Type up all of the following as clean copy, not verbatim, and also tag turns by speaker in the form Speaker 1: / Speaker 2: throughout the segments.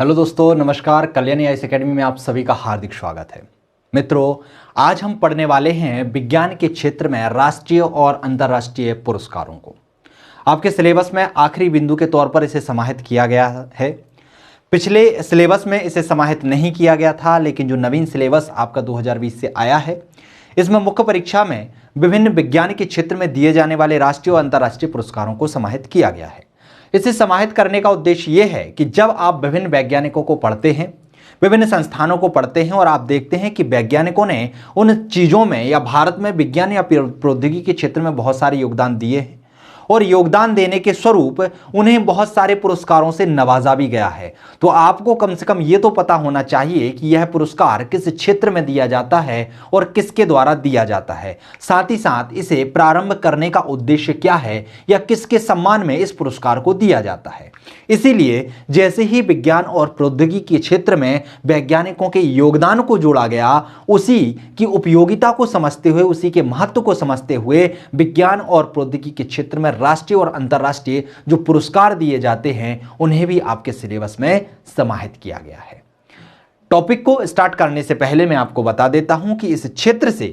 Speaker 1: Hello दोस्तों, नमस्कार। Kalyani IAS academy में आप सभी का हार्दिक स्वागत है। मित्रों, आज हम पढ़ने वाले हैं विज्ञान के क्षेत्र में राष्ट्रीय और अंतर्राष्ट्रीय पुरस्कारों को। आपके सिलेबस में आखिरी बिंदु के तौर पर इसे समाहित किया गया है। पिछले सिलेबस में इसे समाहित नहीं किया गया था, लेकिन जो नवीन सिलेबस आपका 2020 से आया है, इसमें मुख्य परीक्षा में विभिन्न विज्ञान के क्षेत्र में दिए जाने वाले राष्ट्रीय और अंतर्राष्ट्रीय पुरस्कारों को समाहित किया गया है। इसे समाहित करने का उद्देश्य यह है कि जब आप विभिन्न वैज्ञानिकों को पढ़ते हैं, विभिन्न संस्थानों को पढ़ते हैं और आप देखते हैं कि वैज्ञानिकों ने उन चीज़ों में या भारत में विज्ञान या प्रौद्योगिकी के क्षेत्र में बहुत सारे योगदान दिए हैं और योगदान देने के स्वरूप उन्हें बहुत सारे पुरस्कारों से नवाजा भी गया है, तो आपको कम से कम ये तो पता होना चाहिए कि यह पुरस्कार किस क्षेत्र में दिया जाता है और किसके द्वारा दिया जाता है। साथ ही साथ इसे प्रारंभ करने का उद्देश्य क्या है या किसके सम्मान में इस पुरस्कार को दिया जाता है। इसीलिए जैसे ही विज्ञान और प्रौद्योगिकी के क्षेत्र में वैज्ञानिकों के योगदान को जोड़ा गया, उसी की उपयोगिता को समझते हुए, उसी के महत्व को समझते हुए विज्ञान और प्रौद्योगिकी के क्षेत्र में राष्ट्रीय और अंतर्राष्ट्रीय जो पुरस्कार दिए जाते हैं उन्हें भी आपके सिलेबस में समाहित किया गया है। टॉपिक को स्टार्ट करने से पहले मैं आपको बता देता हूं कि इस क्षेत्र से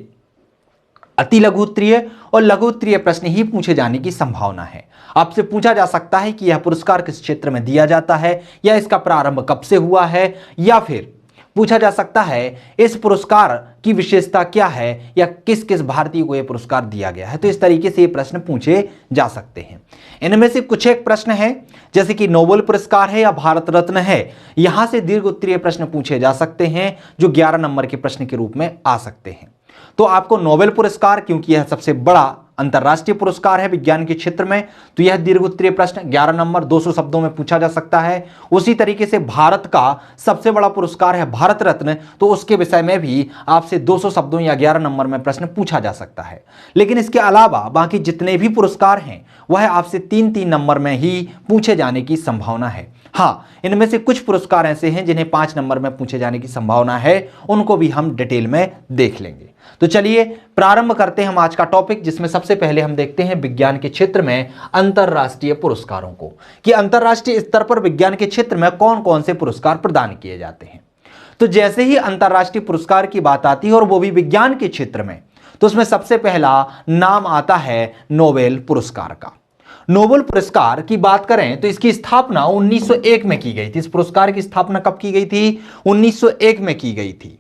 Speaker 1: अति लघु उत्तरीय और लघु उत्तरीय प्रश्न ही पूछे जाने की संभावना है। आपसे पूछा जा सकता है कि यह पुरस्कार किस क्षेत्र में दिया जाता है, या इसका प्रारंभ कब से हुआ है, या फिर पूछा जा सकता है इस पुरस्कार की विशेषता क्या है, या किस किस भारतीय को यह पुरस्कार दिया गया है। तो इस तरीके से ये प्रश्न पूछे जा सकते हैं। इनमें से कुछ एक प्रश्न है जैसे कि नोबेल पुरस्कार है या भारत रत्न है, यहां से दीर्घ उत्तरीय प्रश्न पूछे जा सकते हैं जो 11 नंबर के प्रश्न के रूप में आ सकते हैं। तो आपको नोबेल पुरस्कार, क्योंकि यह सबसे बड़ा अंतर्राष्ट्रीय पुरस्कार है विज्ञान के क्षेत्र में, तो यह दीर्घ उत्तरीय प्रश्न 11 नंबर 200 शब्दों में पूछा जा सकता है। उसी तरीके से भारत का सबसे बड़ा पुरस्कार है भारत रत्न, तो उसके विषय में भी आपसे 200 शब्दों या 11 नंबर में प्रश्न पूछा जा सकता है। लेकिन इसके अलावा बाकी जितने भी पुरस्कार हैं वह आपसे 3-3 नंबर में ही पूछे जाने की संभावना है। हाँ, इनमें से कुछ पुरस्कार ऐसे हैं जिन्हें 5 नंबर में पूछे जाने की संभावना है, उनको भी हम डिटेल में देख लेंगे। तो चलिए प्रारंभ करते हैं हम आज का टॉपिक, जिसमें सबसे पहले हम देखते हैं विज्ञान के क्षेत्र में अंतर्राष्ट्रीय पुरस्कारों को, कि अंतर्राष्ट्रीय स्तर पर विज्ञान के क्षेत्र में कौन कौन से पुरस्कार प्रदान किए जाते हैं। तो जैसे ही अंतर्राष्ट्रीय पुरस्कार की बात आती है और वो भी विज्ञान के क्षेत्र में, तो उसमें सबसे पहला नाम आता है नोबेल पुरस्कार का। नोबेल पुरस्कार की बात करें तो इसकी स्थापना 1901 में की गई थी। इस पुरस्कार की स्थापना कब की गई थी? 1901 में की गई थी।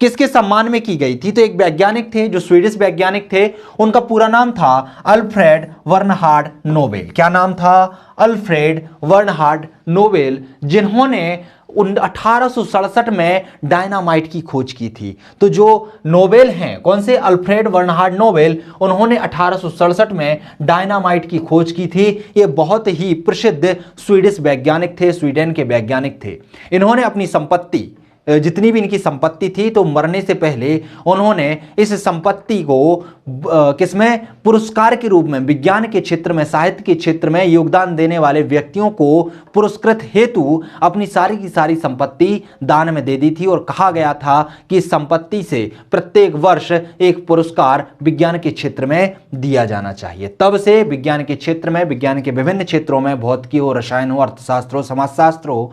Speaker 1: किसके सम्मान में की गई थी? तो एक वैज्ञानिक थे जो स्वीडिश वैज्ञानिक थे, उनका पूरा नाम था अल्फ्रेड बर्नहार्ड नोबेल। क्या नाम था? अल्फ्रेड बर्नहार्ड नोबेल, जिन्होंने 1867 में डायनामाइट की खोज की थी। तो जो नोबेल हैं, कौन से? अल्फ्रेड बर्नहार्ड नोबेल, उन्होंने 1867 में डायनामाइट की खोज की थी। ये बहुत ही प्रसिद्ध स्वीडिश वैज्ञानिक थे, स्वीडन के वैज्ञानिक थे। इन्होंने अपनी संपत्ति, जितनी भी इनकी संपत्ति थी, तो मरने से पहले उन्होंने इस संपत्ति को किसमें? पुरस्कार के रूप में विज्ञान के क्षेत्र में, साहित्य के क्षेत्र में योगदान देने वाले व्यक्तियों को पुरस्कृत हेतु अपनी सारी की सारी संपत्ति दान में दे दी थी। और कहा गया था कि इस संपत्ति से प्रत्येक वर्ष एक पुरस्कार विज्ञान के क्षेत्र में दिया जाना चाहिए। तब से विज्ञान के क्षेत्र में, विज्ञान के विभिन्न क्षेत्रों में, भौतिकी हो, रसायन हो, अर्थशास्त्र हो, समाजशास्त्र हो,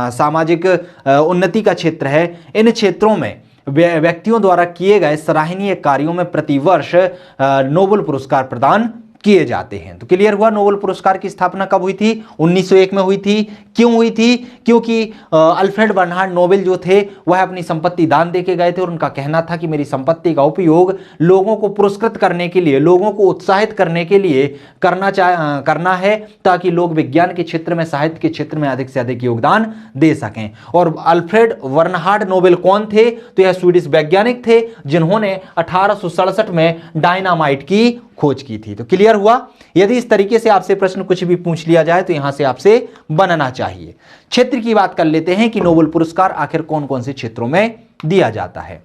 Speaker 1: सामाजिक उन्नति का क्षेत्र है, इन क्षेत्रों में व्यक्तियों द्वारा किए गए सराहनीय कार्यों में प्रतिवर्ष नोबेल पुरस्कार प्रदान किए जाते हैं। तो क्लियर हुआ, नोबेल पुरस्कार की स्थापना कब हुई थी? 1901 में हुई थी। क्यों हुई थी? क्योंकि अल्फ्रेड बर्नहार्ड नोबेल जो थे वह अपनी संपत्ति दान देके गए थे और उनका कहना था कि मेरी संपत्ति का उपयोग लोगों को पुरस्कृत करने के लिए, लोगों को उत्साहित करने के लिए करना है, ताकि लोग विज्ञान के क्षेत्र में, साहित्य के क्षेत्र में अधिक से अधिक योगदान दे सकें। और अल्फ्रेड बर्नहार्ड नोबेल कौन थे? तो यह स्वीडिश वैज्ञानिक थे जिन्होंने 1867 में डायनामाइट की खोज की थी। तो क्लियर हुआ। यदि इस तरीके से आपसे प्रश्न कुछ भी पूछ लिया जाए तो यहां से आपसे बनना चाहिए। क्षेत्र की बात कर लेते हैं कि नोबेल पुरस्कार आखिर कौन कौन से क्षेत्रों में दिया जाता है।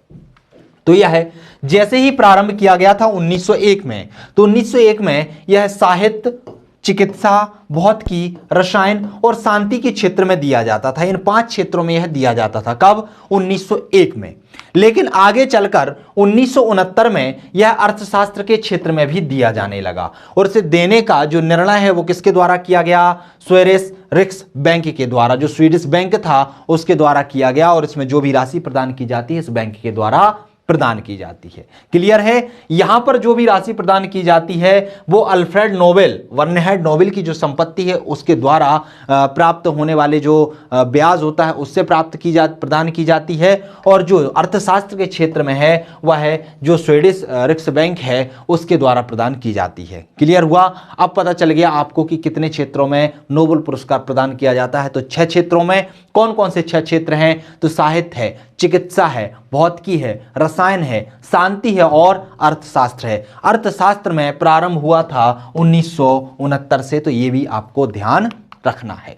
Speaker 1: तो यह है, जैसे ही प्रारंभ किया गया था 1901 में, तो 1901 में यह साहित्य, चिकित्सा, भौतिकी, रसायन और शांति के क्षेत्र में दिया जाता था। इन 5 क्षेत्रों में यह दिया जाता था। कब? 1901 में। लेकिन आगे चलकर 1969 में यह अर्थशास्त्र के क्षेत्र में भी दिया जाने लगा और इसे देने का जो निर्णय है वो किसके द्वारा किया गया? स्वेरिस रिक्स बैंक के द्वारा, जो स्वीडिश बैंक था उसके द्वारा किया गया। और इसमें जो भी राशि प्रदान की जाती है इस बैंक के द्वारा प्रदान की जाती है। क्लियर है? यहां पर जो भी राशि प्रदान की जाती है वो अल्फ्रेड नोबेल, वर्नहेड नोबेल की जो संपत्ति है उसके द्वारा प्राप्त होने वाले जो ब्याज होता है उससे प्रदान की जाती है। और जो अर्थशास्त्र के क्षेत्र में है वह है जो स्वीडिश रिक्स बैंक है उसके द्वारा प्रदान की जाती है। क्लियर हुआ? अब पता चल गया आपको कि कितने क्षेत्रों में नोबेल पुरस्कार प्रदान किया जाता है। तो 6 क्षेत्रों में। कौन कौन से 6 क्षेत्र हैं? तो साहित्य है, चिकित्सा है, भौतिकी है, रसायन है, शांति है और अर्थशास्त्र है। अर्थशास्त्र में प्रारंभ हुआ था 1969 से, तो यह भी आपको ध्यान रखना है।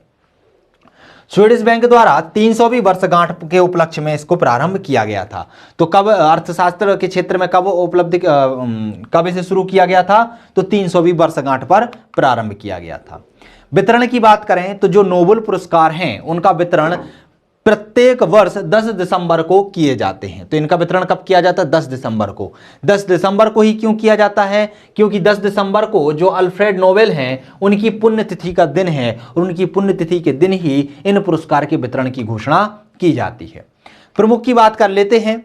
Speaker 1: स्वीडिश बैंक द्वारा 300वीं वर्षगांठ के उपलक्ष्य में इसको प्रारंभ किया गया था। तो कब अर्थशास्त्र के क्षेत्र में कब इसे शुरू किया गया था? तो 300वीं वर्षगांठ पर प्रारंभ किया गया था। वितरण की बात करें तो जो नोबेल पुरस्कार हैं उनका वितरण प्रत्येक वर्ष 10 दिसंबर को किए जाते हैं। तो इनका वितरण कब किया जाता है? 10 दिसंबर को। 10 दिसंबर को ही क्यों किया जाता है? क्योंकि 10 दिसंबर को जो अल्फ्रेड नोबेल हैं उनकी पुण्यतिथि का दिन है और उनकी पुण्यतिथि के दिन ही इन पुरस्कार के वितरण की घोषणा की जाती है। प्रमुख की बात कर लेते हैं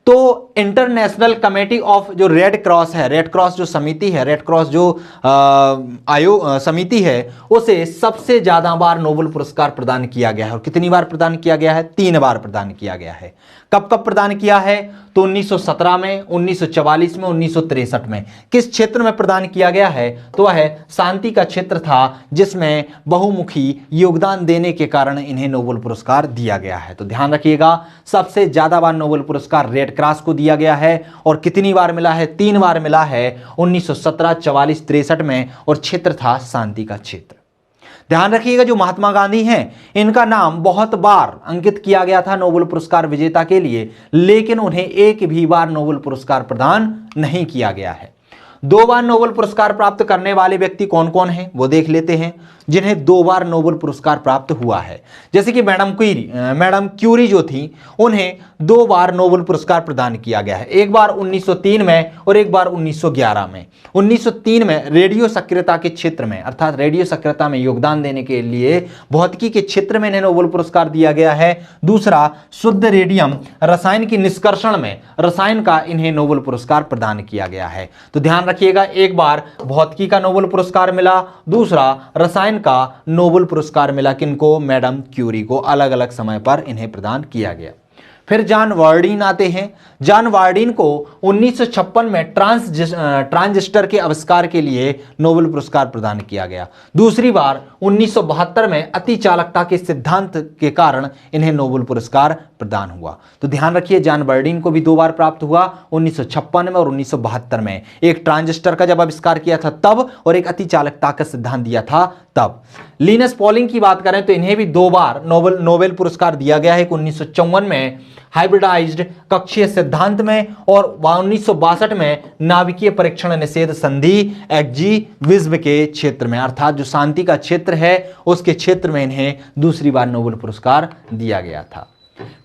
Speaker 1: तो इंटरनेशनल कमेटी ऑफ जो रेड क्रॉस है, रेड क्रॉस जो समिति है, रेड क्रॉस जो समिति है उसे सबसे ज्यादा बार नोबेल पुरस्कार प्रदान किया गया है। और कितनी बार प्रदान किया गया है? 3 बार प्रदान किया गया है। कब कब प्रदान किया है? तो 1917 में, 1944 में, 1963 में। किस क्षेत्र में प्रदान किया गया है? तो वह शांति का क्षेत्र था जिसमें बहुमुखी योगदान देने के कारण इन्हें नोबेल पुरस्कार दिया गया है। तो ध्यान रखिएगा, सबसे ज्यादा बार नोबेल पुरस्कार रेड क्रॉस को दिया गया है। और कितनी बार मिला है? 3 बार मिला है, 1917, 44, 63 में। और क्षेत्र था शांति का क्षेत्र। ध्यान रखिएगा, जो महात्मा गांधी हैं इनका नाम बहुत बार अंकित किया गया था नोबेल पुरस्कार विजेता के लिए, लेकिन उन्हें एक भी बार नोबेल पुरस्कार प्रदान नहीं किया गया है। 2 बार नोबेल पुरस्कार प्राप्त करने वाले व्यक्ति कौन कौन हैं वो देख लेते हैं, जिन्हें 2 बार नोबेल पुरस्कार प्राप्त हुआ है। जैसे कि मैडम क्यूरी जो थी उन्हें 2 बार नोबेल पुरस्कार प्रदान किया गया है। एक बार 1903 में और एक बार 1911 में। 1903 में रेडियो सक्रियता के क्षेत्र में, अर्थात रेडियो सक्रियता में योगदान देने के लिए भौतिकी के क्षेत्र में इन्हें नोबेल पुरस्कार दिया गया है। दूसरा, शुद्ध रेडियम रसायन की निष्कर्षण में रसायन का इन्हें नोबेल पुरस्कार प्रदान किया गया है। तो ध्यान रखिएगा, एक बार भौतिकी का नोबेल पुरस्कार मिला, दूसरा रसायन का नोबेल पुरस्कार मिला। किनको? मैडम क्यूरी को। अलग अलग समय पर इन्हें प्रदान किया गया। फिर जॉन वार्डिन आते हैं। जॉन वार्डिन को 1956 में ट्रांजिस्टर के आविष्कार के लिए नोबेल पुरस्कार प्रदान किया गया। दूसरी बार 1972 में अति चालकता के सिद्धांत के कारण इन्हें नोबेल पुरस्कार प्रदान हुआ। तो ध्यान रखिए, जॉन वार्डिन को भी 2 बार प्राप्त हुआ, 1956 में और 1972 में। एक ट्रांजिस्टर का जब आविष्कार किया था तब, और एक अति चालकता का सिद्धांत दिया था तब। लिनस पॉलिंग की बात करें तो इन्हें भी 2 बार नोबेल पुरस्कार दिया गया है। 1954 में हाइब्रिडाइज्ड कक्षीय सिद्धांत में और 1962 में नाभिकीय परीक्षण निषेध संधि एक्जीविज्म के क्षेत्र में, अर्थात जो शांति का क्षेत्र है उसके क्षेत्र में इन्हें दूसरी बार नोबेल पुरस्कार दिया गया था।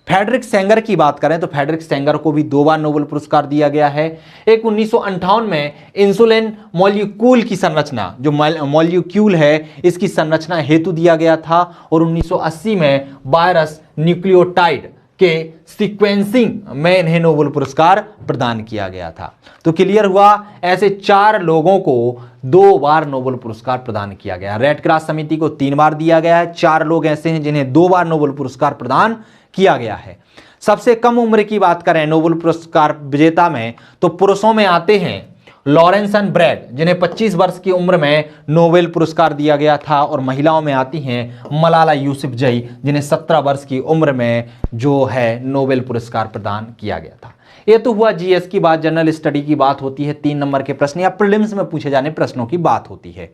Speaker 1: फ्रेडरिक सेंगर की बात करें तो फ्रेडरिक सेंगर को भी 2 बार नोबेल पुरस्कार दिया गया है। एक 1958 में इंसुलिन मॉलिक्यूल की संरचना, जो मॉलिक्यूल है इसकी संरचना हेतु दिया गया था। और 1980 में वायरस न्यूक्लियोटाइड के सीक्वेंसिंग में इन्हें नोबेल पुरस्कार प्रदान किया गया था। तो क्लियर हुआ, ऐसे 4 लोगों को 2 बार नोबेल पुरस्कार प्रदान किया गया। रेड क्रॉस समिति को 3 बार दिया गया है। 4 लोग ऐसे हैं जिन्हें 2 बार नोबेल पुरस्कार प्रदान किया गया है। सबसे कम उम्र की बात करें नोबेल पुरस्कार विजेता में तो पुरुषों में आते हैं लॉरेंस एंड ब्रैग, जिन्हें 25 वर्ष की उम्र में नोबेल पुरस्कार दिया गया था। और महिलाओं में आती हैं मलाला यूसुफजई, जिन्हें 17 वर्ष की उम्र में जो है नोबेल पुरस्कार प्रदान किया गया था। ये तो हुआ जीएस की बात, जनरल स्टडी की बात होती है, 3 नंबर के प्रश्न या प्रीलिम्स में पूछे जाने प्रश्नों की बात होती है।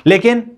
Speaker 1: लेकिन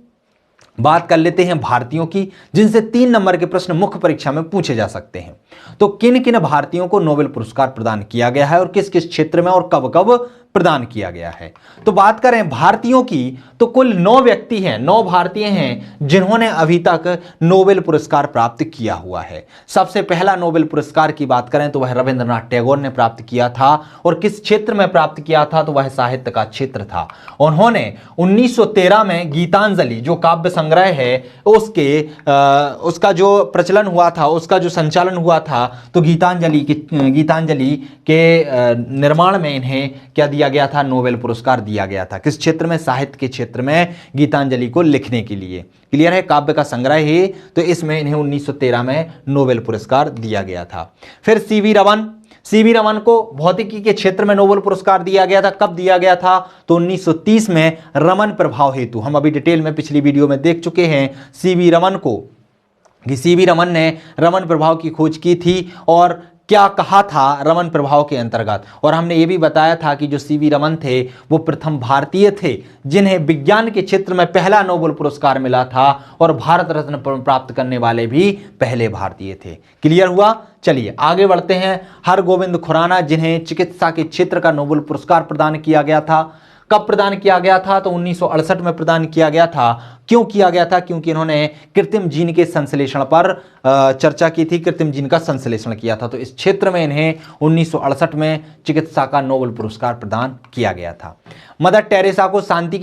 Speaker 1: बात कर लेते हैं भारतीयों की, जिनसे 3 नंबर के प्रश्न मुख्य परीक्षा में पूछे जा सकते हैं। तो किन किन भारतीयों को नोबेल पुरस्कार प्रदान किया गया है और किस किस क्षेत्र में और कब कब प्रदान किया गया है। तो बात करें भारतीयों की तो कुल 9 व्यक्ति हैं, 9 भारतीय हैं जिन्होंने अभी तक नोबेल पुरस्कार प्राप्त किया हुआ है। सबसे पहला नोबेल पुरस्कार की बात करें तो वह रविंद्रनाथ टैगोर ने प्राप्त किया था, और किस क्षेत्र में प्राप्त किया था तो वह साहित्य का क्षेत्र था। उन्होंने 1913 में गीतांजलि जो काव्य संग्रह है उसका जो प्रचलन हुआ था, उसका जो संचालन हुआ था, तो गीतांजलि के निर्माण में इन्हें क्या दिया गया था, नोबेल पुरस्कार दिया गया था। किस क्षेत्र में, साहित्य के क्षेत्र में गीतांजलि को लिखने के लिए। क्लियर है, काव्य का संग्रह है, तो इसमें इन्हें 1913 में नोबेल पुरस्कार दिया गया था। फिर सीवी रमन को भौतिकी के क्षेत्र में नोबेल पुरस्कार दिया गया था। कब दिया गया था तो 1930 में रमन प्रभाव हेतु। हम अभी डिटेल में पिछली वीडियो में देख चुके हैं सीवी रमन ने रमन प्रभाव की खोज की थी और क्या कहा था रमन प्रभाव के अंतर्गत। और हमने ये भी बताया था कि जो सीवी रमन थे वो प्रथम भारतीय थे जिन्हें विज्ञान के क्षेत्र में पहला नोबेल पुरस्कार मिला था, और भारत रत्न प्राप्त करने वाले भी पहले भारतीय थे। क्लियर हुआ। चलिए आगे बढ़ते हैं। हरगोविंद खुराना जिन्हें चिकित्सा के क्षेत्र का नोबेल पुरस्कार प्रदान किया गया था। कब प्रदान किया गया था तो 1968 में प्रदान किया गया था। क्यों किया गया था, क्योंकि इन्होंने कृत्रिम जीन के संश्लेषण पर चर्चा की थी, कृत्रिम जीन का संश्लेषण किया था। तो इस क्षेत्र में इन्हें 1968 में चिकित्सा का नोबेल पुरस्कार प्रदान किया गया था। मदर टेरेसा को शांति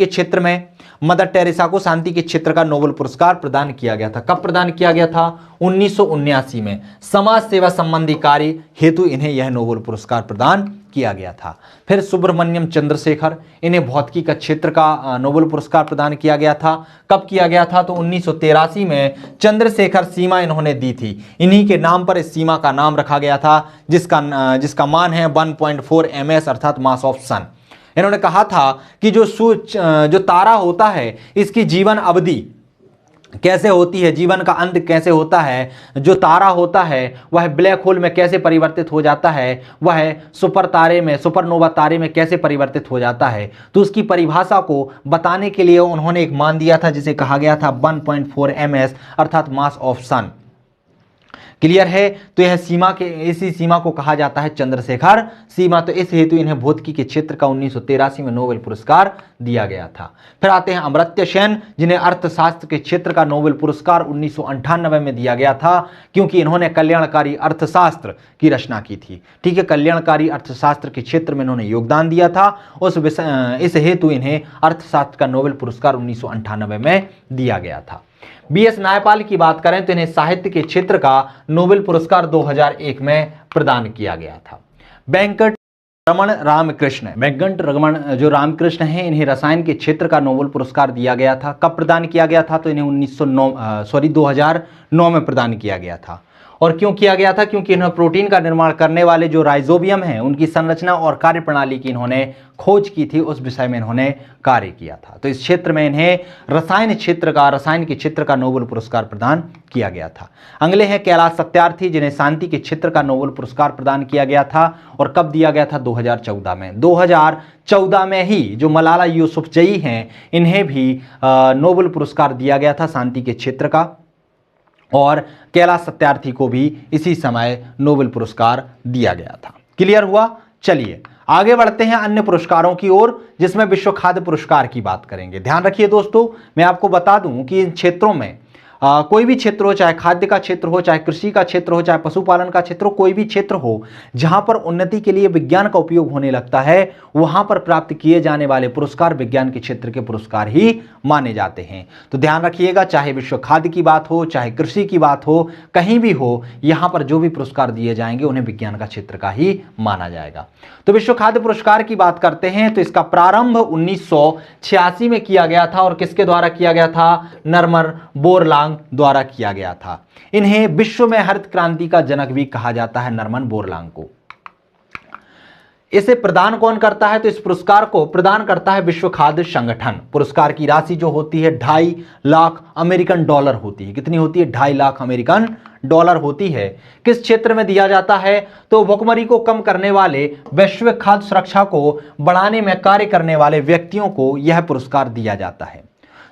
Speaker 1: के क्षेत्र का नोबेल पुरस्कार प्रदान किया गया था। कब प्रदान किया गया था 1979 में। समाज सेवा संबंधी कार्य हेतु इन्हें यह नोबेल पुरस्कार प्रदान किया गया था। फिर सुब्रमण्यम चंद्रशेखर, इन्हें भौतिकी का क्षेत्र का नोबेल पुरस्कार प्रदान किया गया था। कब किया गया था तो 1983 में चंद्रशेखर सीमा इन्होंने दी थी। इन्हीं के नाम पर इस सीमा का नाम रखा गया था जिसका मान है 1.4 ms अर्थात मास ऑफ सन। इन्होंने कहा था कि जो तारा होता है इसकी जीवन अवधि कैसे होती है, जीवन का अंत कैसे होता है, जो तारा होता है वह ब्लैक होल में कैसे परिवर्तित हो जाता है, वह सुपरनोवा तारे में कैसे परिवर्तित हो जाता है। तो उसकी परिभाषा को बताने के लिए उन्होंने एक मान दिया था जिसे कहा गया था 1.4 ms अर्थात मास ऑफ सन। क्लियर है। तो यह इसी सीमा को कहा जाता है चंद्रशेखर सीमा। तो इस हेतु इन्हें भौतिकी के क्षेत्र का 1983 में नोबेल पुरस्कार दिया गया था। फिर आते हैं अमर्त्य सेन जिन्हें अर्थशास्त्र के क्षेत्र का नोबेल पुरस्कार 1998 में दिया गया था, क्योंकि इन्होंने कल्याणकारी अर्थशास्त्र की रचना की थी। ठीक है, कल्याणकारी अर्थशास्त्र के क्षेत्र में इन्होंने योगदान दिया था। इस हेतु इन्हें अर्थशास्त्र का नोबेल पुरस्कार 1998 में दिया गया था। बीएस नायपाल की बात करें तो इन्हें साहित्य के क्षेत्र का नोबेल पुरस्कार 2001 में प्रदान किया गया था। वेंकट रमण जो रामकृष्ण हैं इन्हें रसायन के क्षेत्र का नोबेल पुरस्कार दिया गया था। कब प्रदान किया गया था तो इन्हें 2009 में प्रदान किया गया था। और क्यों किया गया था, क्योंकि इन्होंने प्रोटीन का निर्माण करने वाले जो राइजोबियम हैं उनकी संरचना और कार्यप्रणाली की इन्होंने खोज की थी, उस विषय में इन्होंने कार्य किया था। तो इस क्षेत्र में इन्हें रसायन के क्षेत्र का नोबेल पुरस्कार प्रदान किया गया था। अगले हैं कैलाश सत्यार्थी जिन्हें शांति के क्षेत्र का नोबेल पुरस्कार प्रदान किया गया था। और कब दिया गया था 2014 में। 2014 में ही जो मलाला यूसुफजई हैं इन्हें भी नोबेल पुरस्कार दिया गया था शांति के क्षेत्र का, और कैलाश सत्यार्थी को भी इसी समय नोबेल पुरस्कार दिया गया था। क्लियर हुआ। चलिए आगे बढ़ते हैं अन्य पुरस्कारों की ओर, जिसमें विश्व खाद्य पुरस्कार की बात करेंगे। ध्यान रखिए दोस्तों, मैं आपको बता दूं कि इन क्षेत्रों में कोई भी क्षेत्र हो, चाहे खाद्य का क्षेत्र हो, चाहे कृषि का क्षेत्र हो, चाहे पशुपालन का क्षेत्र हो, कोई भी क्षेत्र हो जहां पर उन्नति के लिए विज्ञान का उपयोग होने लगता है, वहां पर प्राप्त किए जाने वाले पुरस्कार विज्ञान के क्षेत्र के पुरस्कार ही माने जाते हैं। तो ध्यान रखिएगा, चाहे विश्व खाद्य की बात हो, चाहे कृषि की बात हो, कहीं भी हो, यहां पर जो भी पुरस्कार दिए जाएंगे उन्हें विज्ञान का क्षेत्र का ही माना जाएगा। तो विश्व खाद्य पुरस्कार की बात करते हैं तो इसका प्रारंभ 1986 में किया गया था। और किसके द्वारा किया गया था? नरमर बोरलांग द्वारा किया गया था। इन्हें विश्व में हरित क्रांति का जनक भी कहा जाता है, नरमन बोरलांग को। इसे प्रदान कौन करता है? तो इस पुरस्कार को प्रदान करता है विश्व खाद्य संगठन। पुरस्कार की राशि जो होती है 2.5 लाख अमेरिकन डॉलर होती है। कितनी होती है? 2.5 लाख अमेरिकन डॉलर होती है। किस क्षेत्र में दिया जाता है? तो भुखमरी को कम करने वाले, वैश्विक खाद्य सुरक्षा को बढ़ाने में कार्य करने वाले व्यक्तियों को यह पुरस्कार दिया जाता है।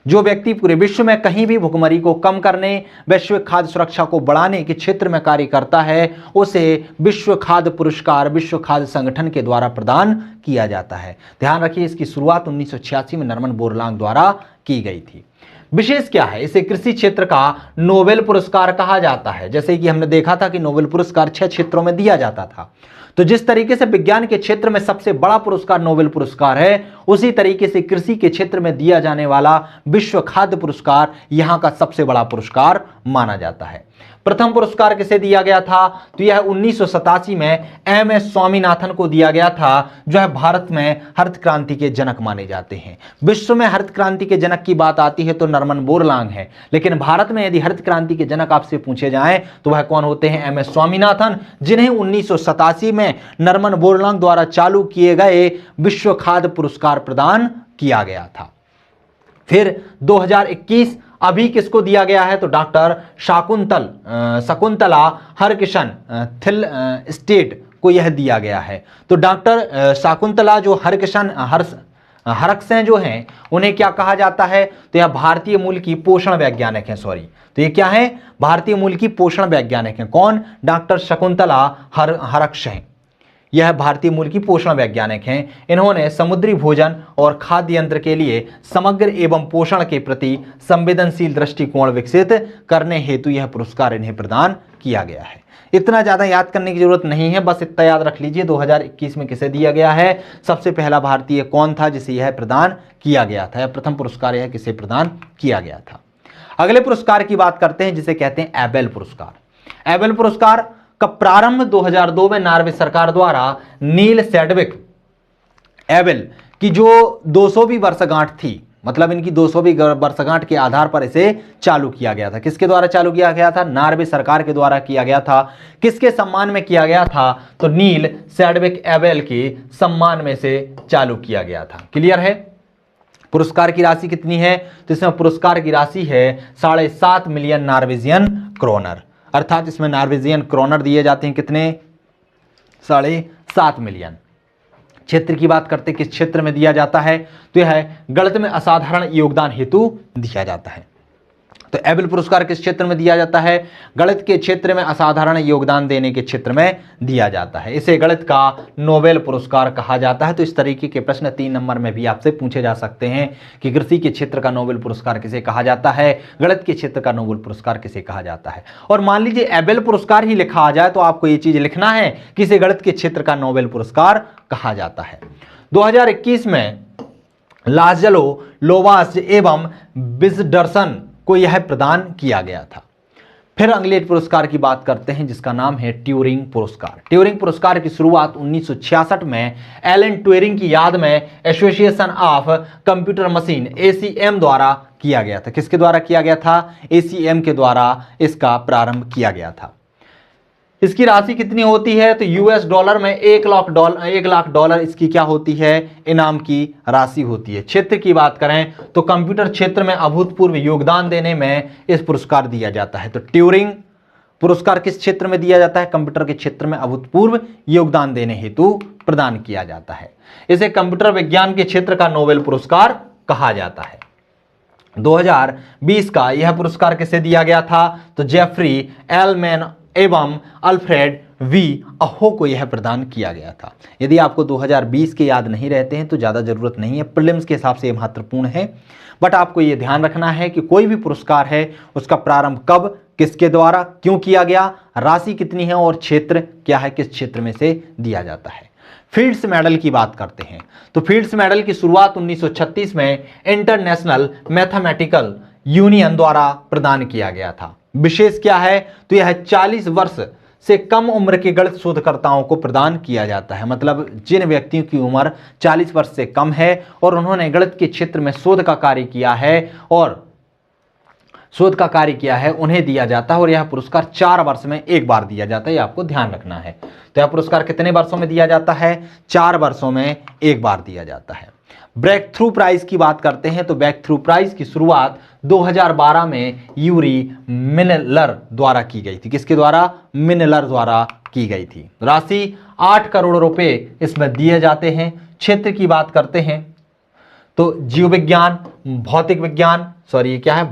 Speaker 1: जो व्यक्ति पूरे विश्व में कहीं भी भुखमरी को कम करने, वैश्विक खाद्य सुरक्षा को बढ़ाने के क्षेत्र में कार्य करता है, उसे विश्व खाद्य पुरस्कार विश्व खाद्य संगठन के द्वारा प्रदान किया जाता है। ध्यान रखिए, इसकी शुरुआत 1986 में नॉर्मन बोरलांग द्वारा की गई थी। विशेष क्या है, इसे कृषि क्षेत्र का नोबेल पुरस्कार कहा जाता है। जैसे कि हमने देखा था कि नोबेल पुरस्कार 6 क्षेत्रों में दिया जाता था, तो जिस तरीके से विज्ञान के क्षेत्र में सबसे बड़ा पुरस्कार नोबेल पुरस्कार है, उसी तरीके से कृषि के क्षेत्र में दिया जाने वाला विश्व खाद्य पुरस्कार यहां का सबसे बड़ा पुरस्कार माना जाता है। प्रथम पुरस्कार किसे दिया गया था, तो यह 1987 में एम.एस. स्वामीनाथन को दिया गया था, जो है भारत में हरित क्रांति के जनक माने जाते हैं। विश्व में हरित क्रांति के जनक की बात आती है तो नॉर्मन बोरलांग है, लेकिन भारत में यदि हरित क्रांति के जनक आपसे पूछे जाएं तो वह कौन होते हैं, एम.एस. स्वामीनाथन, जिन्हें 1987 में नॉर्मन बोरलांग द्वारा चालू किए गए विश्व खाद्य पुरस्कार प्रदान किया गया था। फिर 2021 अभी किसको दिया गया है, तो डॉक्टर शकुंतला हरकिशन स्टेट को यह दिया गया है। तो डॉक्टर शकुंतला जो हरकसन जो हैं, उन्हें क्या कहा जाता है, तो यह भारतीय मूल की पोषण वैज्ञानिक हैं। तो ये क्या है, भारतीय मूल की पोषण वैज्ञानिक हैं। कौन, डॉक्टर शकुंतला हरकसन, यह भारतीय मूल की पोषण वैज्ञानिक हैं। इन्होंने समुद्री भोजन और खाद्य यंत्र के लिए समग्र एवं पोषण के प्रति संवेदनशील दृष्टिकोण विकसित करने हेतु यह पुरस्कार इन्हें प्रदान किया गया है। इतना ज्यादा याद करने की जरूरत नहीं है, बस इतना याद रख लीजिए 2021 में किसे दिया गया है, सबसे पहला भारतीय कौन था जिसे यह प्रदान किया गया था, प्रथम पुरस्कार यह किसे प्रदान किया गया था। अगले पुरस्कार की बात करते हैं जिसे कहते हैं एबेल पुरस्कार। एबेल पुरस्कार का प्रारंभ 2002 में नॉर्वे सरकार द्वारा नील सैडविक एबेल की जो 200वीं वर्षगांठ थी, मतलब इनकी 200वीं वर्षगांठ के आधार पर इसे चालू किया गया था। किसके द्वारा चालू किया गया था, नॉर्वे सरकार के द्वारा किया गया था। किसके सम्मान में किया गया था, तो नील सैडविक एबेल के सम्मान में से चालू किया गया था। क्लियर है। पुरस्कार की राशि कितनी है, तो इसमें पुरस्कार की राशि है 7.5 मिलियन नॉर्वेजियन क्रोनर, अर्थात इसमें नॉर्वेजियन क्रोनर दिए जाते हैं कितने, 7.5 मिलियन। क्षेत्र की बात करते हैं, किस क्षेत्र में दिया जाता है, तो यह गणित में असाधारण योगदान हेतु दिया जाता है। तो एबेल पुरस्कार किस क्षेत्र में दिया जाता है, गणित के क्षेत्र में असाधारण योगदान देने के क्षेत्र में दिया जाता है। इसे गणित का नोबेल पुरस्कार कहा जाता है। तो इस तरीके के प्रश्न 3 नंबर में भी आपसे पूछे जा सकते हैं कि कृषि के क्षेत्र का नोबेल पुरस्कार किसे कहा जाता है, गणित के क्षेत्र का नोबेल पुरस्कार किसे कहा जाता है। और मान लीजिए एबेल पुरस्कार ही लिखा आ जाए तो आपको ये चीज लिखना है कि इसे गणित के क्षेत्र का नोबेल पुरस्कार कहा जाता है। 2021 में लाजलो लोवास एवं बिजडरसन को यह प्रदान किया गया था। फिर अगले पुरस्कार की बात करते हैं जिसका नाम है ट्यूरिंग पुरस्कार। ट्यूरिंग पुरस्कार की शुरुआत 1966 में एलन ट्यूरिंग की याद में association of computer machine ACM द्वारा किया गया था। किसके द्वारा किया गया था, ACM के द्वारा इसका प्रारंभ किया गया था। इसकी राशि कितनी होती है, तो US डॉलर में 1 लाख डॉलर इसकी क्या होती है, इनाम की राशि होती है। क्षेत्र की बात करें तो कंप्यूटर क्षेत्र में अभूतपूर्व योगदान देने में इस पुरस्कार दिया जाता है। तो ट्यूरिंग पुरस्कार किस क्षेत्र में दिया जाता है, कंप्यूटर के क्षेत्र में अभूतपूर्व योगदान देने हेतु प्रदान किया जाता है। इसे कंप्यूटर विज्ञान के क्षेत्र का नोबेल पुरस्कार कहा जाता है। 2020 का यह पुरस्कार किसे दिया गया था, तो जेफरी एलमैन एवं अल्फ्रेड वी अहो को यह प्रदान किया गया था। यदि आपको 2020 के याद नहीं रहते हैं तो ज़्यादा जरूरत नहीं है, प्रीलिम्स के हिसाब से ये महत्वपूर्ण है, बट आपको ये ध्यान रखना है कि कोई भी पुरस्कार है उसका प्रारंभ कब, किसके द्वारा, क्यों किया गया, राशि कितनी है और क्षेत्र क्या है, किस क्षेत्र में से दिया जाता है। फील्ड्स मेडल की बात करते हैं तो फील्ड्स मेडल की शुरुआत 1936 में इंटरनेशनल मैथमेटिकल यूनियन द्वारा प्रदान किया गया था। विशेष क्या है, तो यह 40 वर्ष से कम उम्र के गणित शोधकर्ताओं को प्रदान किया जाता है। मतलब जिन व्यक्तियों की उम्र 40 वर्ष से कम है और उन्होंने गणित के क्षेत्र में शोध का कार्य किया है उन्हें दिया जाता है। और यह पुरस्कार 4 वर्ष में एक बार दिया जाता है, यह आपको ध्यान रखना है। तो यह पुरस्कार कितने वर्षों में दिया जाता है, 4 वर्षों में एक बार दिया जाता है। ब्रेक थ्रू प्राइज की बात करते हैं तो ब्रेक थ्रू प्राइज की शुरुआत 2012 में यूरी मिनलर द्वारा की गई थी। किसके द्वारा, मिनलर द्वारा की गई थी। राशि 8 करोड़ रुपए इसमें दिए जाते हैं। क्षेत्र की बात करते हैं तो जीव विज्ञान, भौतिक विज्ञान, सॉरी ये क्या है,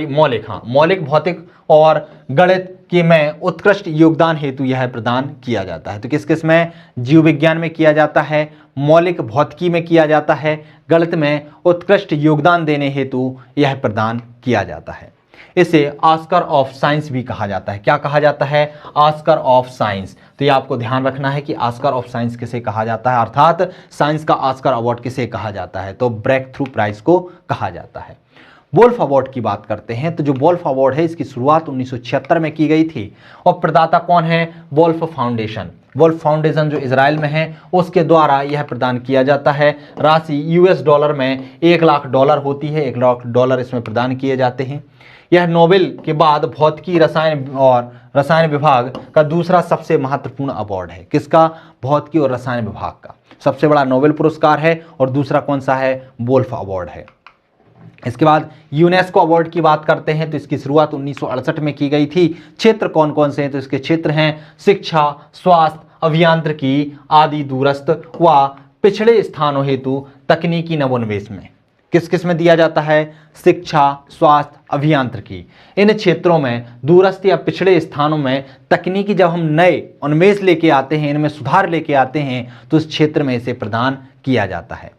Speaker 1: मौलिक, हाँ मौलिक भौतिक और गणित के में उत्कृष्ट योगदान हेतु यह प्रदान किया जाता है। तो किस किस में, जीव विज्ञान में किया जाता है, मौलिक भौतिकी में किया जाता है, गणित में उत्कृष्ट योगदान देने हेतु यह प्रदान किया जाता है। इसे ऑस्कर ऑफ साइंस भी कहा जाता है। क्या कहा जाता है, ऑस्कर ऑफ साइंस। तो ये आपको ध्यान रखना है कि ऑस्कर ऑफ साइंस किसे कहा जाता है, अर्थात साइंस का ऑस्कर अवार्ड किसे कहा जाता है, तो ब्रेक थ्रू प्राइज को कहा जाता है। वोल्फ अवार्ड की बात करते हैं तो जो वोल्फ अवार्ड है इसकी शुरुआत 1976 में की गई थी और प्रदाता कौन है, वोल्फ फाउंडेशन। वोल्फ फाउंडेशन जो इजराइल में है उसके द्वारा यह प्रदान किया जाता है। राशि यूएस डॉलर में $1 लाख होती है, $1 लाख इसमें प्रदान किए जाते हैं। यह नोबेल के बाद भौतिकी रसायन विभाग का दूसरा सबसे महत्वपूर्ण अवार्ड है। किसका, भौतिकी और रसायन विभाग का सबसे बड़ा नोबेल पुरस्कार है और दूसरा कौन सा है, वोल्फ अवार्ड है। इसके बाद यूनेस्को अवार्ड की बात करते हैं तो इसकी शुरुआत 1968 में की गई थी। क्षेत्र कौन कौन से हैं, तो इसके क्षेत्र हैं शिक्षा, स्वास्थ्य, अभियांत्रिकी आदि दूरस्थ व पिछड़े स्थानों हेतु तकनीकी नवोन्मेष में किस किस में दिया जाता है, शिक्षा, स्वास्थ्य, अभियांत्रिकी। इन क्षेत्रों में दूरस्थ या पिछड़े स्थानों में तकनीकी जब हम नए उन्मेष लेके आते हैं, इनमें सुधार लेके आते हैं तो इस क्षेत्र में इसे प्रदान किया जाता है।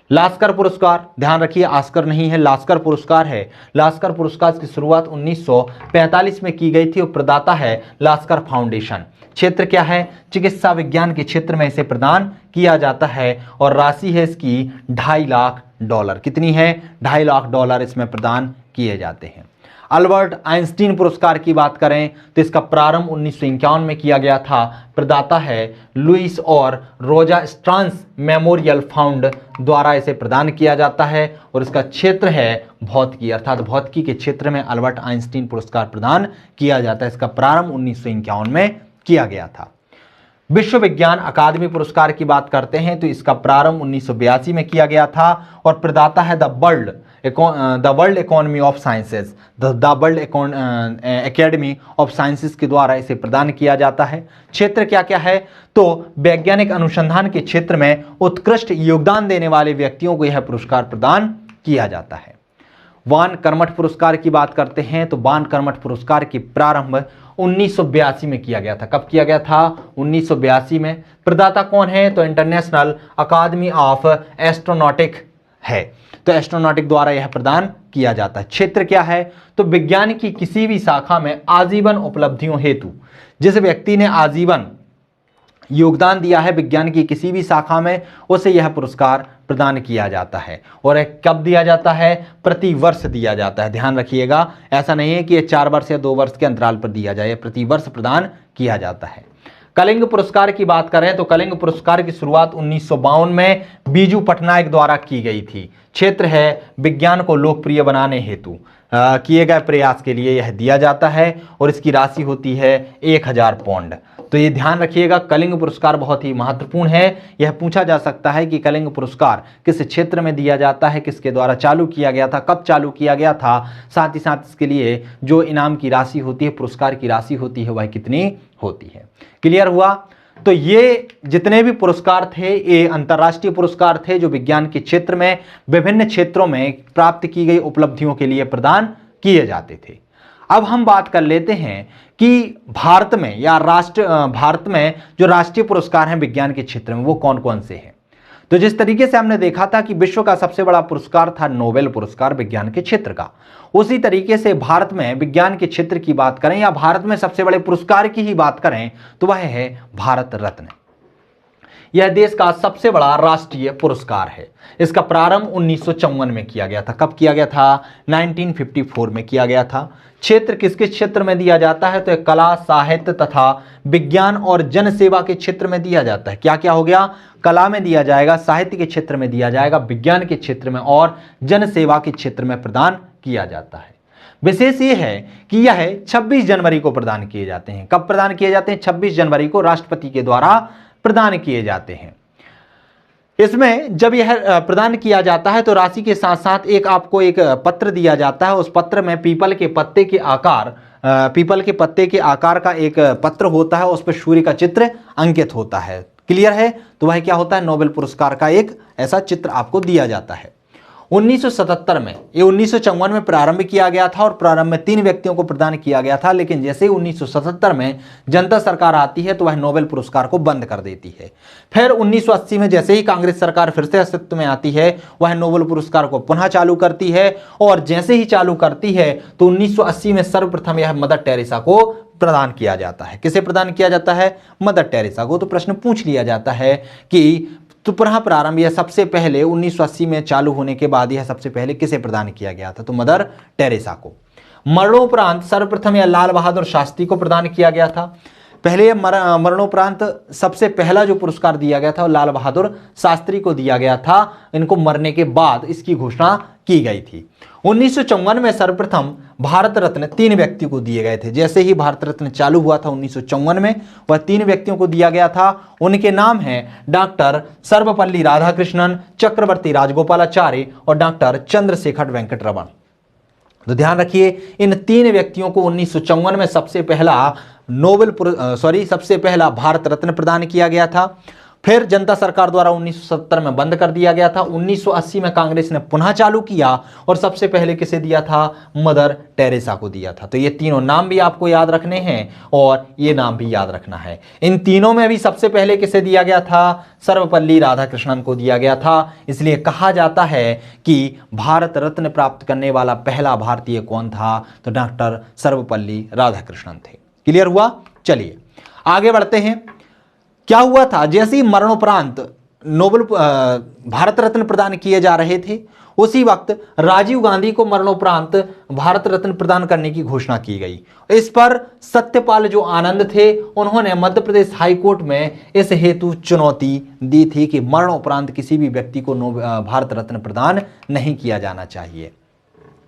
Speaker 1: लास्कर पुरस्कार, ध्यान रखिए ऑस्कर नहीं है, लास्कर पुरस्कार है। लास्कर पुरस्कार की शुरुआत 1945 में की गई थी और प्रदाता है लास्कर फाउंडेशन। क्षेत्र क्या है, चिकित्सा विज्ञान के क्षेत्र में इसे प्रदान किया जाता है और राशि है इसकी $2.5 लाख। कितनी है, $2.5 लाख इसमें प्रदान किए जाते हैं। अल्बर्ट आइंस्टीन पुरस्कार की बात करें तो इसका प्रारंभ 1951 में किया गया था। प्रदाता है लुइस और रोजा स्ट्रांस मेमोरियल फाउंड द्वारा इसे प्रदान किया जाता है और इसका क्षेत्र है भौतिकी, अर्थात भौतिकी के क्षेत्र में अल्बर्ट आइंस्टीन पुरस्कार प्रदान किया जाता है। इसका प्रारंभ 1951 में किया गया था। विश्व विज्ञान अकादमी पुरस्कार की बात करते हैं तो इसका प्रारंभ 1982 में किया गया था और प्रदाता है the world economy of sciences, the world academy of sciences के द्वारा इसे प्रदान किया जाता है। क्षेत्र क्या क्या है, तो वैज्ञानिक अनुसंधान के क्षेत्र में उत्कृष्ट योगदान देने वाले व्यक्तियों को यह पुरस्कार प्रदान किया जाता है। वान कर्मठ पुरस्कार की बात करते हैं तो वान कर्मठ पुरस्कार की प्रारंभ 1982 में किया गया था। कब किया गया था, 1982 में। प्रदाता कौन है, तो इंटरनेशनल अकादमी ऑफ एस्ट्रोनॉटिक है, तो एस्ट्रोनॉटिक द्वारा यह प्रदान किया जाता है। क्षेत्र क्या है, तो विज्ञान की किसी भी शाखा में आजीवन उपलब्धियों हेतु जिस व्यक्ति ने आजीवन योगदान दिया है विज्ञान की किसी भी शाखा में, उसे यह पुरस्कार प्रदान किया जाता है। और कब दिया जाता है, प्रति वर्ष दिया जाता है। ध्यान रखिएगा, ऐसा नहीं है कि ये 4 वर्ष या 2 वर्ष के अंतराल पर दिया जाए, प्रति वर्ष प्रदान किया जाता है। कलिंग पुरस्कार की बात करें तो कलिंग पुरस्कार की शुरुआत 1952 में बीजू पटनायक द्वारा की गई थी। क्षेत्र है विज्ञान को लोकप्रिय बनाने हेतु किए गए प्रयास के लिए यह दिया जाता है और इसकी राशि होती है 1000 पाउंड। तो ये ध्यान रखिएगा, कलिंग पुरस्कार बहुत ही महत्वपूर्ण है। यह पूछा जा सकता है कि कलिंग पुरस्कार किस क्षेत्र में दिया जाता है, किसके द्वारा चालू किया गया था, कब चालू किया गया था, साथ ही साथ इसके लिए जो इनाम की राशि होती है, पुरस्कार की राशि होती है, वह कितनी होती है। क्लियर हुआ। तो ये जितने भी पुरस्कार थे ये अंतर्राष्ट्रीय पुरस्कार थे जो विज्ञान के क्षेत्र में विभिन्न क्षेत्रों में प्राप्त की गई उपलब्धियों के लिए प्रदान किए जाते थे। अब हम बात कर लेते हैं कि भारत में जो राष्ट्रीय पुरस्कार हैं विज्ञान के क्षेत्र में वो कौन कौन से हैं। तो जिस तरीके से हमने देखा था कि विश्व का सबसे बड़ा पुरस्कार था नोबेल पुरस्कार विज्ञान के क्षेत्र का, उसी तरीके से भारत में विज्ञान के क्षेत्र की बात करें या भारत में सबसे बड़े पुरस्कार की ही बात करें तो वह है भारत रत्न। यह देश का सबसे बड़ा राष्ट्रीय पुरस्कार है। इसका प्रारंभ 1954 में किया गया था। कब किया गया था, 1954 में किया गया था। क्षेत्र किसके क्षेत्र में दिया जाता है, तो कला, साहित्य तथा विज्ञान और जन सेवा के क्षेत्र में दिया जाता है। क्या क्या हो गया, कला में दिया जाएगा, साहित्य के क्षेत्र में दिया जाएगा, विज्ञान के क्षेत्र में और जन सेवा के क्षेत्र में प्रदान किया जाता है। विशेष ये है कि यह 26 जनवरी को प्रदान किए जाते हैं। कब प्रदान किए जाते हैं, 26 जनवरी को राष्ट्रपति के द्वारा प्रदान किए जाते हैं। इसमें जब यह प्रदान किया जाता है तो राशि के साथ साथ आपको एक पत्र दिया जाता है। उस पत्र में पीपल के पत्ते के आकार का एक पत्र होता है, उस पर सूर्य का चित्र अंकित होता है। क्लियर है? तो वह क्या होता है, नोबेल पुरस्कार का एक ऐसा चित्र आपको दिया जाता है। 1977 में, ये 1954 में प्रारंभ किया गया था और प्रारंभ में 3 व्यक्तियों को प्रदान किया गया था, लेकिन जैसे ही 1977 में जनता सरकार आती है तो वह नोबेल पुरस्कार को बंद कर देती है। फिर 1980 में जैसे ही कांग्रेस सरकार फिर से अस्तित्व में आती है, वह नोबेल पुरस्कार को पुनः चालू करती है और जैसे ही चालू करती है तो 1980 में सर्वप्रथम यह मदर टेरेसा को प्रदान किया जाता है। किसे प्रदान किया जाता है? मदर टेरेसा को। तो प्रश्न पूछ लिया जाता है कि तो पुनः प्रारंभ यह सबसे पहले 1980 में चालू होने के बाद यह सबसे पहले किसे प्रदान किया गया था? तो मदर टेरेसा को। मरणोपरांत सर्वप्रथम यह लाल बहादुर शास्त्री को प्रदान किया गया था। पहले मरणोपरांत सबसे पहला जो पुरस्कार दिया गया था वो लाल बहादुर शास्त्री को दिया गया था। इनको मरने के बाद इसकी घोषणा की गई थी। 1954 में सर्वप्रथम भारत रत्न 3 व्यक्ति को दिए गए थे। जैसे ही भारत रत्न चालू हुआ था 1954 में, वह 3 व्यक्तियों को दिया गया था। उनके नाम हैं डॉक्टर सर्वपल्ली राधाकृष्णन, चक्रवर्ती राजगोपालाचारी और डॉक्टर चंद्रशेखर वेंकट रमन। तो ध्यान रखिए, इन 3 व्यक्तियों को 1954 में सबसे पहला भारत रत्न प्रदान किया गया था। फिर जनता सरकार द्वारा 1970 में बंद कर दिया गया था। 1980 में कांग्रेस ने पुनः चालू किया और सबसे पहले किसे दिया था? मदर टेरेसा को दिया था। तो ये तीनों नाम भी आपको याद रखने हैं और ये नाम भी याद रखना है। इन तीनों में भी सबसे पहले किसे दिया गया था? सर्वपल्ली राधाकृष्णन को दिया गया था। इसलिए कहा जाता है कि भारत रत्न प्राप्त करने वाला पहला भारतीय कौन था? तो डॉक्टर सर्वपल्ली राधाकृष्णन थे। क्लियर हुआ? चलिए आगे बढ़ते हैं। क्या हुआ था, जैसे ही मरणोपरांत नोबेल भारत रत्न प्रदान किए जा रहे थे, उसी वक्त राजीव गांधी को मरणोपरांत भारत रत्न प्रदान करने की घोषणा की गई। इस पर सत्यपाल जो आनंद थे, उन्होंने मध्य प्रदेश हाईकोर्ट में इस हेतु चुनौती दी थी कि मरणोपरांत किसी भी व्यक्ति को भारत रत्न प्रदान नहीं किया जाना चाहिए।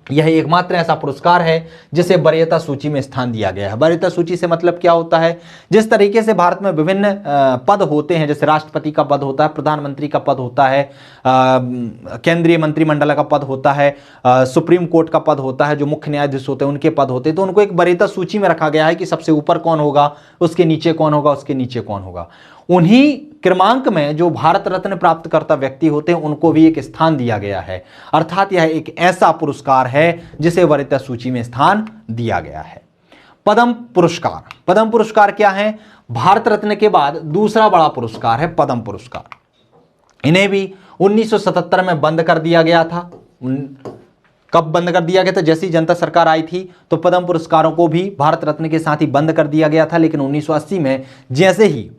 Speaker 1: यह एकमात्र ऐसा पुरस्कार है जिसे वरीयता सूची में स्थान दिया गया है। वरीयता सूची से मतलब क्या होता है? जिस तरीके से भारत में विभिन्न पद होते हैं, जैसे राष्ट्रपति का पद होता है, प्रधानमंत्री का पद होता है, केंद्रीय मंत्रिमंडल का पद होता है, सुप्रीम कोर्ट का पद होता है, जो मुख्य न्यायाधीश होते हैं उनके पद होते हैं, तो उनको एक वरीयता सूची में रखा गया है कि सबसे ऊपर कौन होगा, उसके नीचे कौन होगा, उसके नीचे कौन होगा। उन्हीं क्रमांक में जो भारत रत्न प्राप्त करता व्यक्ति होते हैं उनको भी एक स्थान दिया गया है। अर्थात यह एक ऐसा पुरस्कार है जिसे वरीयता सूची में स्थान दिया गया है। पद्म पुरस्कार। पद्म पुरस्कार क्या है? भारत रत्न के बाद दूसरा बड़ा पुरस्कार है पद्म पुरस्कार। इन्हें भी 1977 में बंद कर दिया गया था। कब बंद कर दिया गया था? जैसी जनता सरकार आई थी तो पद्म पुरस्कारों को भी भारत रत्न के साथ ही बंद कर दिया गया था। लेकिन 1980 में जैसे ही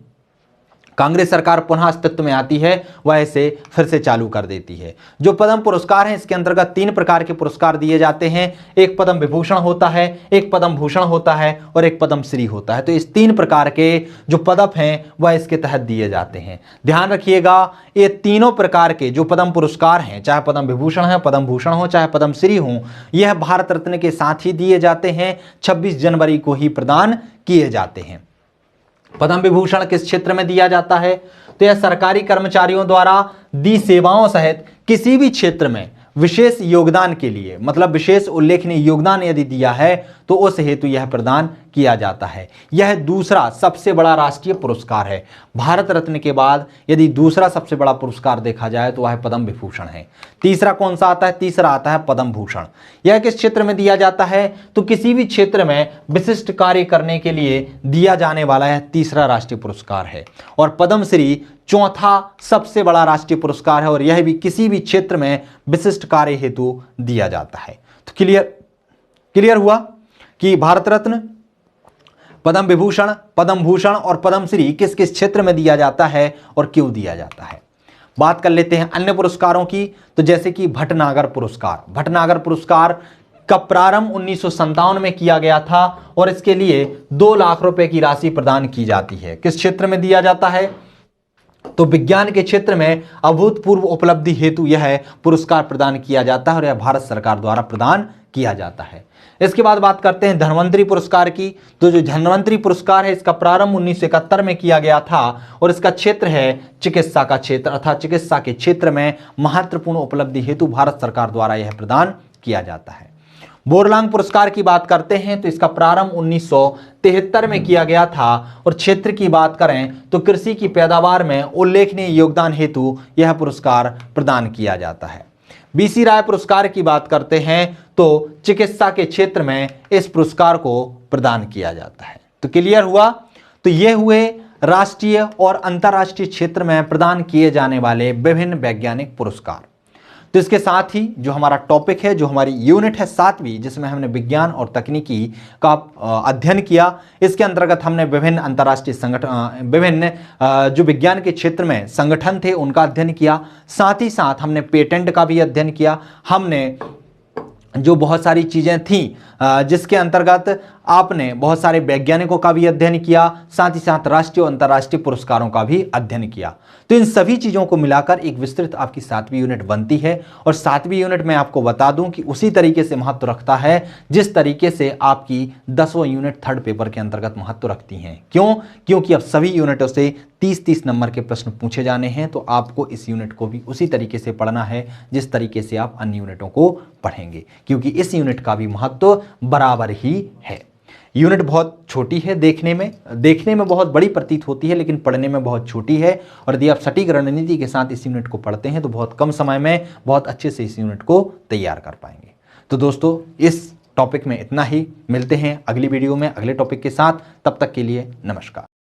Speaker 1: कांग्रेस सरकार पुनः अस्तित्व में आती है, वह इसे फिर से चालू कर देती है। जो पद्म पुरस्कार है, इसके अंतर्गत 3 प्रकार के पुरस्कार दिए जाते हैं। एक पद्म विभूषण होता है, एक पद्म भूषण होता है और एक पद्म श्री होता है। तो इस 3 प्रकार के जो पदक हैं वह इसके तहत दिए जाते हैं। ध्यान रखिएगा, ये तीनों प्रकार के जो पद्म पुरस्कार हैं, चाहे पद्म विभूषण है, पद्म भूषण हो, चाहे पद्म श्री हो, यह भारत रत्न के साथ ही दिए जाते हैं। 26 जनवरी को ही प्रदान किए जाते हैं। पद्म विभूषण किस क्षेत्र में दिया जाता है? तो यह सरकारी कर्मचारियों द्वारा दी सेवाओं सहित किसी भी क्षेत्र में विशेष योगदान के लिए, मतलब विशेष उल्लेखनीय योगदान यदि दिया है तो उस हेतु यह प्रदान किया जाता है। यह दूसरा सबसे बड़ा राष्ट्रीय पुरस्कार है। भारत रत्न के बाद यदि दूसरा सबसे बड़ा पुरस्कार देखा जाए तो वह पद्म विभूषण है। तीसरा कौन सा आता है? तीसरा आता है पद्म भूषण। यह किस क्षेत्र में दिया जाता है? तो किसी भी क्षेत्र में विशिष्ट कार्य करने के लिए दिया जाने वाला यह तीसरा राष्ट्रीय पुरस्कार है। और पद्मश्री चौथा सबसे बड़ा राष्ट्रीय पुरस्कार है और यह भी किसी भी क्षेत्र में विशिष्ट कार्य हेतु दिया जाता है। तो क्लियर हुआ कि भारत रत्न, पद्म विभूषण, पद्म भूषण और पद्मश्री किस किस क्षेत्र में दिया जाता है और क्यों दिया जाता है। बात कर लेते हैं अन्य पुरस्कारों की। तो जैसे कि भटनागर पुरस्कार। भटनागर पुरस्कार का प्रारंभ 1957 में किया गया था और इसके लिए 2 लाख रुपए की राशि प्रदान की जाती है। किस क्षेत्र में दिया जाता है? तो विज्ञान के क्षेत्र में अभूतपूर्व उपलब्धि हेतु यह पुरस्कार प्रदान किया जाता है और यह भारत सरकार द्वारा प्रदान किया जाता है। इसके बाद बात करते हैं धन्वंतरी पुरस्कार की। तो जो धन्वंतरी पुरस्कार है, इसका प्रारंभ 1971 में किया गया था और इसका क्षेत्र है चिकित्सा का क्षेत्र, अर्थात चिकित्सा के क्षेत्र में महत्वपूर्ण उपलब्धि हेतु भारत सरकार द्वारा यह प्रदान किया जाता है। बोरलांग पुरस्कार की बात करते हैं तो इसका प्रारंभ 1973 में किया गया था और क्षेत्र की बात करें तो कृषि की पैदावार में उल्लेखनीय योगदान हेतु यह पुरस्कार प्रदान किया जाता है। बीसी राय पुरस्कार की बात करते हैं तो चिकित्सा के क्षेत्र में इस पुरस्कार को प्रदान किया जाता है। तो क्लियर हुआ। तो ये हुए राष्ट्रीय और अंतर्राष्ट्रीय क्षेत्र में प्रदान किए जाने वाले विभिन्न वैज्ञानिक पुरस्कार। तो इसके साथ ही जो हमारा टॉपिक है, जो हमारी यूनिट है 7वीं, जिसमें हमने विज्ञान और तकनीकी का अध्ययन किया, इसके अंतर्गत हमने विभिन्न अंतर्राष्ट्रीय संगठन, विभिन्न जो विज्ञान के क्षेत्र में संगठन थे उनका अध्ययन किया। साथ ही साथ हमने पेटेंट का भी अध्ययन किया। हमने जो बहुत सारी चीज़ें थीं जिसके अंतर्गत आपने बहुत सारे वैज्ञानिकों का भी अध्ययन किया, साथ ही साथ राष्ट्रीय और अंतर्राष्ट्रीय पुरस्कारों का भी अध्ययन किया। तो इन सभी चीज़ों को मिलाकर एक विस्तृत आपकी 7वीं यूनिट बनती है। और 7वीं यूनिट में आपको बता दूं कि उसी तरीके से महत्व रखता है जिस तरीके से आपकी 10वां यूनिट थर्ड पेपर के अंतर्गत महत्व रखती हैं। क्यों? क्योंकि अब सभी यूनिटों से 30-30 नंबर के प्रश्न पूछे जाने हैं। तो आपको इस यूनिट को भी उसी तरीके से पढ़ना है जिस तरीके से आप अन्य यूनिटों को पढ़ेंगे, क्योंकि इस यूनिट का भी महत्व बराबर ही है। यूनिट बहुत छोटी है, देखने में बहुत बड़ी प्रतीत होती है, लेकिन पढ़ने में बहुत छोटी है। और यदि आप सटीक रणनीति के साथ इस यूनिट को पढ़ते हैं तो बहुत कम समय में बहुत अच्छे से इस यूनिट को तैयार कर पाएंगे। तो दोस्तों, इस टॉपिक में इतना ही। मिलते हैं अगली वीडियो में अगले टॉपिक के साथ। तब तक के लिए नमस्कार।